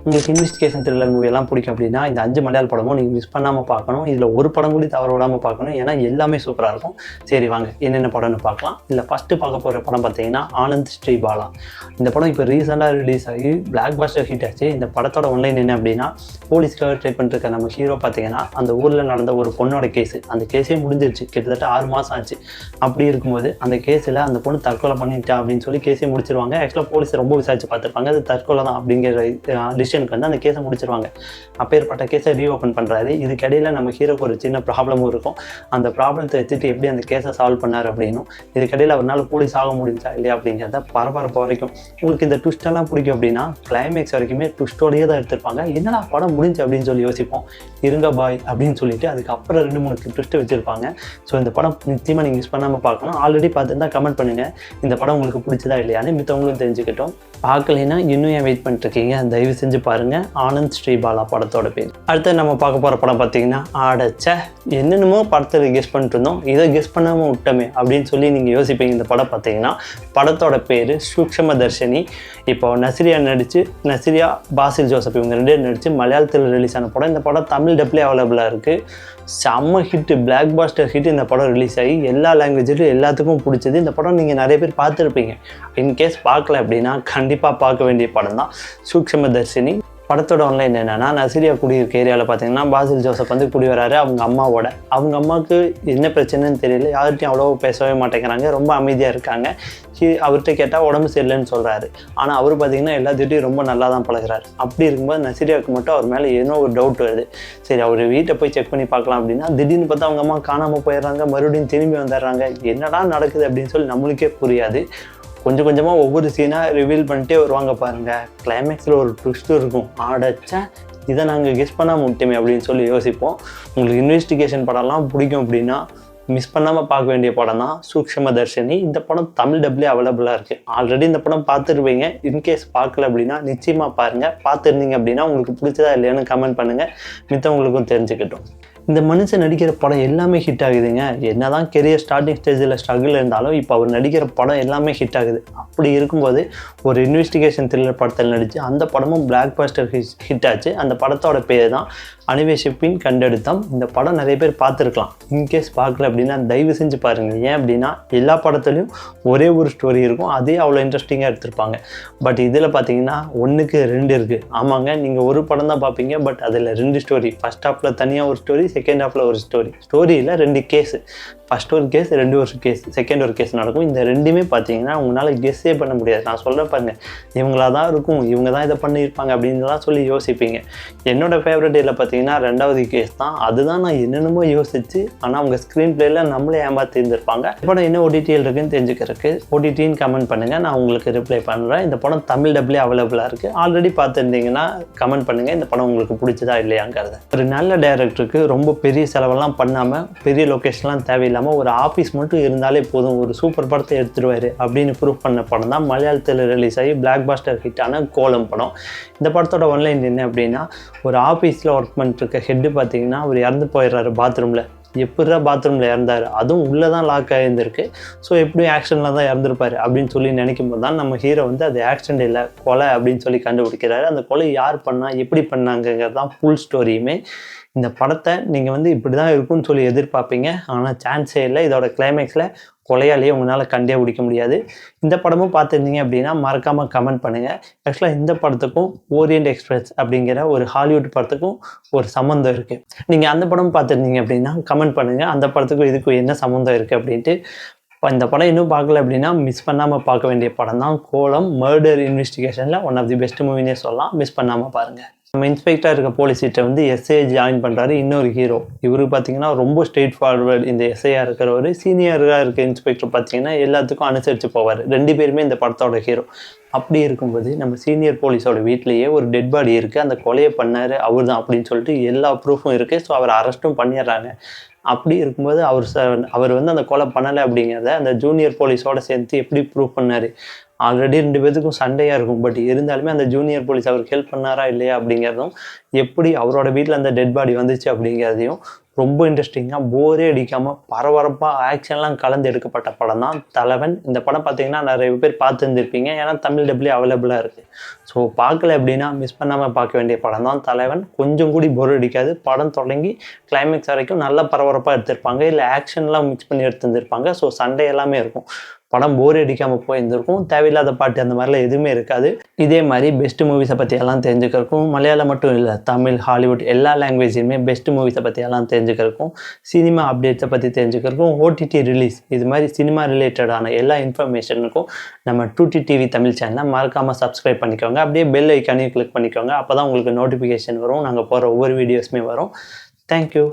உங்களுக்கு investigation thriller மூவியெல்லாம் பிடிக்கும் அப்படின்னா இந்த 5 மலையாள படமும் நீங்கள் மிஸ் பண்ணாமல் பார்க்கணும். இதில் ஒரு படம் கூட தவற விடாமல் பார்க்கணும். ஏன்னா எல்லாமே சூப்பராக இருக்கும். சரி வாங்க என்னென்ன படம்னு பார்க்கலாம். இதில் ஃபஸ்ட்டு பார்க்க போகிற படம் பார்த்தீங்கன்னா ஆனந்த் ஸ்ரீ பாலா. இந்த படம் இப்போ ரீசெண்டாக ரிலீஸ் ஆகி பிளாக் பஸ்டர் ஹிட் ஆச்சு. இந்த படத்தோட ஒன்லைன் என்ன அப்படின்னா, போலீஸ்க்காக ட்ரை பண்ணிருக்க நம்ம ஹீரோ பார்த்தீங்கன்னா அந்த ஊரில் நடந்த ஒரு பொண்ணோட கேஸு, அந்த கேஸே முடிஞ்சிருச்சு. கிட்டத்தட்ட 6 மாதம் ஆச்சு. அப்படி இருக்கும்போது அந்த கேஸில் அந்த பொண்ணு தற்கொலை பண்ணிட்டா அப்படின்னு சொல்லி கேஸே முடிச்சிருவாங்க. ஆக்சுவலாக போலீஸ் ரொம்ப விசாரிச்சு பார்த்துருப்பாங்க, அது தற்கொலை தான் அப்படிங்கிற டிசிஷனுக்கு வந்து அந்த கேஸை முடிச்சிருவாங்க. அப்பேற்பட்ட கேஸை ரீஓப்பன் பண்ணுறாரு. இதுக்கிடையில் நம்ம ஹீரோக்கு ஒரு சின்ன ப்ராப்ளமும் இருக்கும். அந்த ப்ராப்ளத்தை வச்சுட்டு எப்படி அந்த கேஸை சால்வ் பண்ணார் அப்படின்னும், இதுக்கிடையில் அவரால் போலீஸ் ஆக முடிஞ்சா இல்லையா அப்படிங்கிறத பரபரப்பு வரைக்கும். உங்களுக்கு இந்த ட்விஸ்டெல்லாம் பிடிக்கும் அப்படின்னா கிளைமேக்ஸ் வரைக்குமே ட்விஸ்டோடையே தான் எடுத்திருப்பாங்க. என்னடா படம் முடிஞ்சு அப்படின்னு சொல்லி யோசிப்போம். இருங்க பாய் அப்படின்னு சொல்லிட்டு அதுக்கப்புறம் 2-3 ட்விஸ்ட்டு வச்சுருப்பாங்க. ஸோ இந்த படம் நிச்சயமாக நீங்கள் மிஸ் பண்ணாமல் பார்க்கணும். ஆல்ரெடி பார்த்துருந்தா கமெண்ட் பண்ணுங்கள் இந்த படம் உங்களுக்கு பிடிச்சதா இல்லையான்னு, மித்தவங்களும் தெரிஞ்சுக்கிட்டோம். பார்க்கலைன்னா இன்னும் ஏன் வெயிட் பண்ணிட்டுருக்கீங்க, தயவு செஞ்சு பாருங்கள். ஆனந்த் ஸ்ரீ பாலா படத்தோட பேர். அடுத்து நம்ம பார்க்க போகிற படம் பார்த்தீங்கன்னா ஆடச்ச என்னென்னமோ படத்தில் கெஸ் பண்ணிட்டு இருந்தோம், இதை கெஸ் பண்ணாமல் விட்டோமே அப்படின்னு சொல்லி நீங்கள் யோசிப்பீங்க. இந்த படம் பார்த்தீங்கன்னா படத்தோட பேர் சூக்ஷ்ம தர்ஷினி. இப்போ நஸ்ரியா பாசில் ஜோசப் இவங்க 2 நடித்து மலையாளத்தில் ரிலீஸ் ஆன படம். இந்த படம் தமிழ் டப்லேயே அவைலபிளாக இருக்குது. செம்ம ஹிட்டு, பிளாக் பாஸ்டர் ஹிட். இந்த படம் ரிலீஸ் ஆகி எல்லா லாங்குவேஜிலும் எல்லாத்துக்கும் பிடிச்சது. இந்த படம் நீங்கள் நிறைய பேர் பார்த்துருப்பீங்க. இன்கேஸ் பார்க்கல அப்படின்னா கண்டிப்பாக பார்க்க வேண்டிய படம் தான் சூக்ஷ்ம தர்ஷினி. படத்தோட ஒன்லைன் என்னென்னா, நஸ்ரியா குடியிருக்க ஏரியாவில் பார்த்தீங்கன்னா பாசில் ஜோசப் வந்து குடி வராரு அவங்க அம்மாவோட. அவங்க அம்மாவுக்கு என்ன பிரச்சனைன்னு தெரியல, யார்கிட்டையும் அவ்வளோ பேசவே மாட்டேங்கிறாங்க, ரொம்ப அமைதியாக இருக்காங்க. அவர்கிட்ட கேட்டால் உடம்பு சரியில்லைன்னு சொல்கிறாரு. ஆனால் அவர் பார்த்தீங்கன்னா எல்லாத்திட்டையும் ரொம்ப நல்லா தான் பழகிறாரு. அப்படி இருக்கும்போது நஸ்ரியாவுக்கு மட்டும் அவர் மேலே ஏதோ ஒரு டவுட் வருது. சரி அவர் வீட்டை போய் செக் பண்ணி பார்க்கலாம் அப்படின்னா திடீர்னு பார்த்தா அவங்க அம்மா காணாமல் போயிடுறாங்க, மறுபடியும் திரும்பி வந்துடுறாங்க. என்னடா நடக்குது அப்படின்னு சொல்லி நம்மளுக்கே புரியாது. கொஞ்சம் கொஞ்சமாக ஒவ்வொரு சீனாக ரிவீல் பண்ணிட்டே வருவாங்க பாருங்கள். கிளைமேக்ஸில் ஒரு ட்விஸ்ட்டும் இருக்கும். ஆடச்சா இதை நாங்கள் கெஸ் பண்ணாமல் விட்டோமே அப்படின்னு சொல்லி யோசிப்போம். உங்களுக்கு இன்வெஸ்டிகேஷன் படம்லாம் பிடிக்கும் அப்படின்னா மிஸ் பண்ணாமல் பார்க்க வேண்டிய படம் தான் சூக்ஷ்ம தர்ஷினி. இந்த படம் தமிழ் டப்லேயே அவைலபிளாக இருக்குது. ஆல்ரெடி இந்த படம் பார்த்துருப்பீங்க. இன்கேஸ் பார்க்கல அப்படின்னா நிச்சயமாக பாருங்கள். பார்த்துருந்தீங்க அப்படின்னா உங்களுக்கு பிடிச்சதா இல்லையான்னு கமெண்ட் பண்ணுங்கள், மித்தவங்களுக்கும் தெரிஞ்சுக்கிட்டோம். இந்த மனுஷன் நடிக்கிற படம் எல்லாமே ஹிட் ஆகுதுங்க. என்ன தான் கெரியர் ஸ்டார்டிங் ஸ்டேஜில் ஸ்ட்ரகிள் இருந்தாலும் இப்போ அவர் நடிக்கிற படம் எல்லாமே ஹிட் ஆகுது. அப்படி இருக்கும்போது ஒரு இன்வெஸ்டிகேஷன் த்ரில்லர் படத்தில் நடித்து அந்த படமும் பிளாக் பஸ்டர் ஹிட் ஆச்சு. அந்த படத்தோட பேர் தான் அனிவேஷிப்பின் கண்டெடுத்தம். இந்த படம் நிறைய பேர் பார்த்துருக்கலாம். இன்கேஸ் பார்க்கல அப்படின்னா தயவு செஞ்சு பாருங்கள். ஏன் அப்படின்னா எல்லா படத்துலையும் ஒரே ஒரு ஸ்டோரி இருக்கும், அதே அவ்வளோ இன்ட்ரெஸ்டிங்காக எடுத்திருப்பாங்க. பட் இதில் பார்த்தீங்கன்னா 1க்கு 2 இருக்குது. ஆமாங்க, நீங்கள் ஒரு படம் தான் பார்ப்பீங்க, பட் அதில் 2 ஸ்டோரி. ஃபர்ஸ்ட் ஹாஃபில் தனியாக ஒரு ஸ்டோரி, செகண்ட் ஹாஃபில் ஒரு ஸ்டோரி. ஸ்டோரியில் 2 கேஸு. ஃபஸ்ட் ஒரு கேஸ், 2 ஒரு கேஸ், செகண்ட் ஒரு கேஸ் நடக்கும். இந்த 2மே பார்த்தீங்கன்னா உங்களால் கெஸ்ஸே பண்ண முடியாது. நான் சொல்ல பாருங்க, இவங்களாக தான் இருக்கும், இவங்க தான் இதை பண்ணியிருப்பாங்க அப்படின்லாம் சொல்லி யோசிப்பீங்க. என்னோடய ஃபேவரட் இதில் பார்த்தீங்கன்னா 2வது கேஸ் தான். அதுதான் நான் என்னென்னமோ யோசிச்சு, ஆனால் அவங்க ஸ்க்ரீன் பிளேயில் நம்மளே ஏமாற்றி இருந்திருப்பாங்க. இந்த படம் என்ன ஓடிடியில் இருக்குன்னு தெரிஞ்சுக்கிறதுக்கு ஓடிடின்னு கமெண்ட் பண்ணுங்கள், நான் உங்களுக்கு ரிப்ளை பண்ணுறேன். இந்த படம் தமிழ் டப்லேயே அவைலபிளாக இருக்குது. ஆல்ரெடி பார்த்துருந்தீங்கன்னா கமெண்ட் பண்ணுங்கள் இந்த படம் உங்களுக்கு பிடிச்சதா இல்லையாங்கிறத. ஒரு நல்ல டைரக்டருக்கு ரொம்ப பெரிய செலவெல்லாம் பண்ணாமல், பெரிய லொக்கேஷன்லாம் தேவையில்லை, ஒரு ஆஃபீஸ் மட்டும் இருந்தாலே போதும், ஒரு சூப்பர் படத்தை எடுத்துருவாரு அப்படின்னு ப்ரூவ் பண்ண படம் தான் மலையாளத்தில் ரிலீஸ் ஆகி பிளாக் பாஸ்டர் ஹிட்டான கோலம் படம். இந்த படத்தோட ஒன்லைன் என்ன அப்படின்னா, ஒரு ஆஃபீஸில் ஒர்க் பண்ணிட்டு ஹெட்டு பார்த்தீங்கன்னா அவர் இறந்து போயிடுறாரு பாத்ரூமில். எப்படிதான் பாத்ரூமில் இறந்தார், அதுவும் உள்ளே தான் லாக் ஆகியிருந்திருக்கு. ஸோ எப்படியும் ஆக்சிடென்ட்டில் தான் இறந்துருப்பார் அப்படின்னு சொல்லி நினைக்கும் போது தான் நம்ம ஹீரோ வந்து அது ஆக்சிடென்ட் இல்லை, கொலை அப்படின்னு சொல்லி கண்டுபிடிக்கிறாரு. அந்த கொலை யார் பண்ணா, எப்படி பண்ணாங்கிறது தான் ஃபுல் ஸ்டோரியுமே. இந்த படத்தை நீங்கள் வந்து இப்படி தான் இருக்கும்னு சொல்லி எதிர்பார்ப்பீங்க, ஆனால் சான்ஸே இல்லை. இதோட கிளைமேக்ஸில் கொலையாலேயே உங்களால் கண்டே பிடிக்க முடியாது. இந்த படமும் பார்த்துருந்தீங்க அப்படின்னா மறக்காமல் கமெண்ட் பண்ணுங்கள். ஆக்சுவலாக இந்த படத்துக்கும் ஓரியன்ட் எக்ஸ்பிரஸ் அப்படிங்கிற ஒரு ஹாலிவுட் படத்துக்கும் ஒரு சம்மந்தம் இருக்குது. நீங்கள் அந்த படம் பார்த்துருந்தீங்க அப்படின்னா கமெண்ட் பண்ணுங்கள், அந்த படத்துக்கும் இதுக்கும் என்ன சம்மந்தம் இருக்குது அப்படின்ட்டு. இந்த படம் இன்னும் பார்க்கல அப்படின்னா மிஸ் பண்ணாமல் பார்க்க வேண்டிய படம் தான் கோலம். மர்டர் இன்வெஸ்டிகேஷனில் ஒன் ஆஃப் தி பெஸ்ட் மூவினே சொல்லலாம். மிஸ் பண்ணாமல் பாருங்கள். நம்ம இன்ஸ்பெக்டராக இருக்க போலீஸ்கிட்ட வந்து எஸ்ஐ ஜாயின் பண்ணுறாரு இன்னொரு ஹீரோ. இவரு பார்த்தீங்கன்னா ரொம்ப ஸ்ட்ரெயிட் ஃபார்வர்டு. இந்த எஸ்ஐயாக இருக்கிறவர் சீனியராக இருக்க இன்ஸ்பெக்டர் பார்த்தீங்கன்னா எல்லாத்துக்கும் அனுசரித்து போவார். 2 பேருமே இந்த படத்தோட ஹீரோ. அப்படி இருக்கும்போது நம்ம சீனியர் போலீஸோட வீட்லேயே ஒரு டெட் பாடி இருக்குது, அந்த கொலையை பண்ணார் அவர் தான் அப்படின்னு சொல்லிட்டு எல்லா ப்ரூஃபும் இருக்குது. ஸோ அவர் அரெஸ்ட்டும் பண்ணிடுறாங்க. அப்படி இருக்கும்போது அவர் வந்து அந்த கொலை பண்ணலை அப்படிங்கிறத அந்த ஜூனியர் போலீஸோடு சேர்த்து எப்படி ப்ரூவ் பண்ணார் ஆல்ரெடி 2 பேத்துக்கும் சண்டையாக இருக்கும். பட் இருந்தாலுமே அந்த ஜூனியர் போலீஸ் அவருக்கு ஹெல்ப் பண்ணாரா இல்லையா அப்படிங்கிறதும், எப்படி அவரோட வீட்டில் அந்த டெட் பாடி வந்துச்சு அப்படிங்கிறதையும் ரொம்ப இன்ட்ரெஸ்டிங்காக போரே அடிக்காமல் பரபரப்பாக ஆக்ஷன்லாம் கலந்து எடுக்கப்பட்ட படம் தான் தலைவன். இந்த படம் பார்த்தீங்கன்னா நிறைய பேர் பார்த்துருந்துருப்பீங்க. ஏன்னா தமிழ் டப்லேயே அவைலபிளாக இருக்குது. ஸோ பார்க்கல அப்படின்னா மிஸ் பண்ணாமல் பார்க்க வேண்டிய படம் தான் தலைவன். கொஞ்சம் கூடி போர் அடிக்காது. படம் தொடங்கி கிளைமேக்ஸ் வரைக்கும் நல்ல பரபரப்பாக எடுத்திருப்பாங்க. இல்லை ஆக்ஷன்லாம் மிக்ஸ் பண்ணி எடுத்துருந்துருப்பாங்க. ஸோ சண்டை எல்லாமே இருக்கும். படம் போர் அடிக்காமல் போயிருந்திருக்கும். தேவையில்லாத பாட்டு அந்த மாதிரிலாம் எதுவுமே இருக்காது. இதே மாதிரி பெஸ்ட் மூவிஸை பற்றி எல்லாம் தெரிஞ்சுக்கிறக்கும், மலையாளம் மட்டும் இல்லை, தமிழ், ஹாலிவுட் எல்லா லாங்குவேஜுமே பெஸ்ட் மூவிஸை பற்றி எல்லாம் தெரிஞ்சுக்கிறக்கும், சினிமா அப்டேட்ஸை பற்றி தெரிஞ்சுக்கிறக்கும், ஓடிடி ரிலீஸ் இது மாதிரி சினிமா ரிலேட்டடான எல்லா இன்ஃபர்மேஷனுக்கும் நம்ம 2T TV தமிழ் சேனலை மறக்காமல் சப்ஸ்கிரைப் பண்ணிக்கோங்க. அப்படியே பெல் ஐக்கானையும் கிளிக் பண்ணிக்கோங்க. அப்போ தான் உங்களுக்கு நோட்டிஃபிகேஷன் வரும். நாங்கள் போகிற ஒவ்வொரு வீடியோஸுமே வரும். தேங்க்யூ.